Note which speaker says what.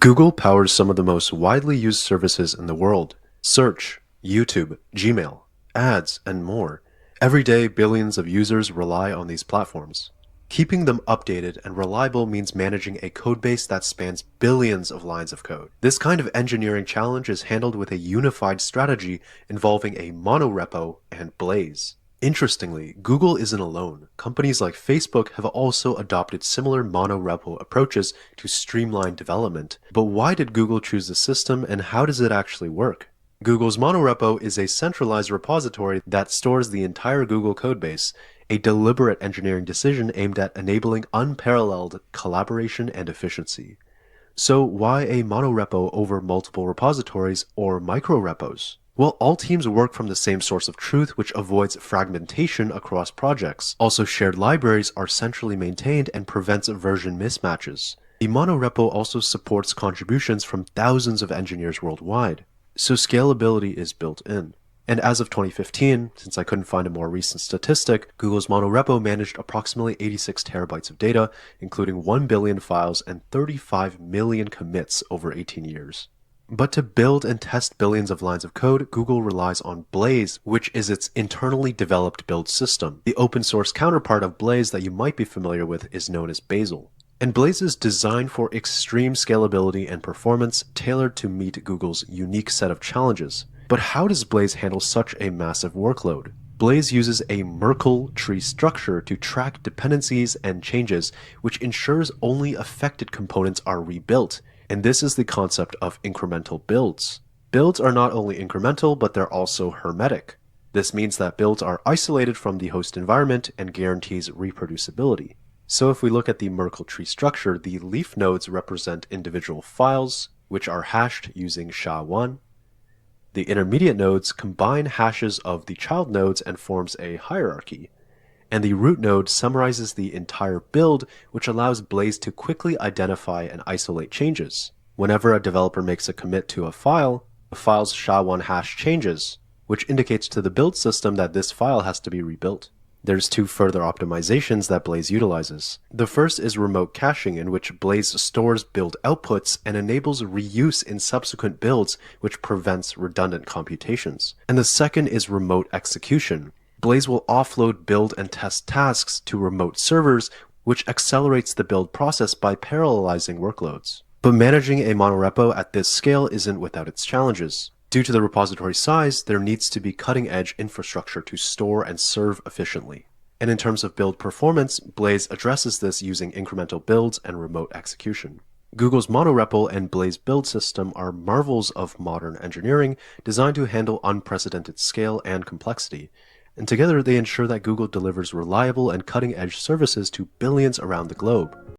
Speaker 1: Google powers some of the most widely used services in the world: search, YouTube, Gmail, ads, and more. Every day, billions of users rely on these platforms. Keeping them updated and reliable means managing a codebase that spans billions of lines of code. This kind of engineering challenge is handled with a unified strategy involving a monorepo and Blaze. Interestingly, Google isn't alone. Companies like Facebook have also adopted similar monorepo approaches to streamline development. But why did Google choose this system, and how does it actually work? Google's monorepo is a centralized repository that stores the entire Google codebase, a deliberate engineering decision aimed at enabling unparalleled collaboration and efficiency. So why a monorepo over multiple repositories or microrepos? Well, all teams work from the same source of truth, which avoids fragmentation across projects. Also, shared libraries are centrally maintained and prevents version mismatches. The monorepo also supports contributions from thousands of engineers worldwide, so scalability is built in. And as of 2015, since I couldn't find a more recent statistic, Google's monorepo managed approximately 86 terabytes of data, including 1 billion files and 35 million commits over 18 years. But to build and test billions of lines of code, Google relies on Blaze, which is its internally developed build system. The open source counterpart of Blaze that you might be familiar with is known as Bazel. And Blaze is designed for extreme scalability and performance, tailored to meet Google's unique set of challenges. But how does Blaze handle such a massive workload? Blaze uses a Merkle tree structure to track dependencies and changes, which ensures only affected components are rebuilt. And this is the concept of incremental builds. Builds are not only incremental, but they're also hermetic. This means that builds are isolated from the host environment and guarantees reproducibility. So if we look at the Merkle tree structure, the leaf nodes represent individual files, which are hashed using SHA-1. The intermediate nodes combine hashes of the child nodes and forms a hierarchy. And the root node summarizes the entire build, which allows Blaze to quickly identify and isolate changes. Whenever a developer makes a commit to a file, the file's SHA-1 hash changes, which indicates to the build system that this file has to be rebuilt. There's two further optimizations that Blaze utilizes. The first is remote caching, in which Blaze stores build outputs and enables reuse in subsequent builds, which prevents redundant computations. And the second is remote execution. Blaze will offload build and test tasks to remote servers, which accelerates the build process by parallelizing workloads. But managing a monorepo at this scale isn't without its challenges. Due to the repository size, there needs to be cutting-edge infrastructure to store and serve efficiently. And in terms of build performance, Blaze addresses this using incremental builds and remote execution. Google's monorepo and Blaze build system are marvels of modern engineering designed to handle unprecedented scale and complexity. And together they ensure that Google delivers reliable and cutting-edge services to billions around the globe.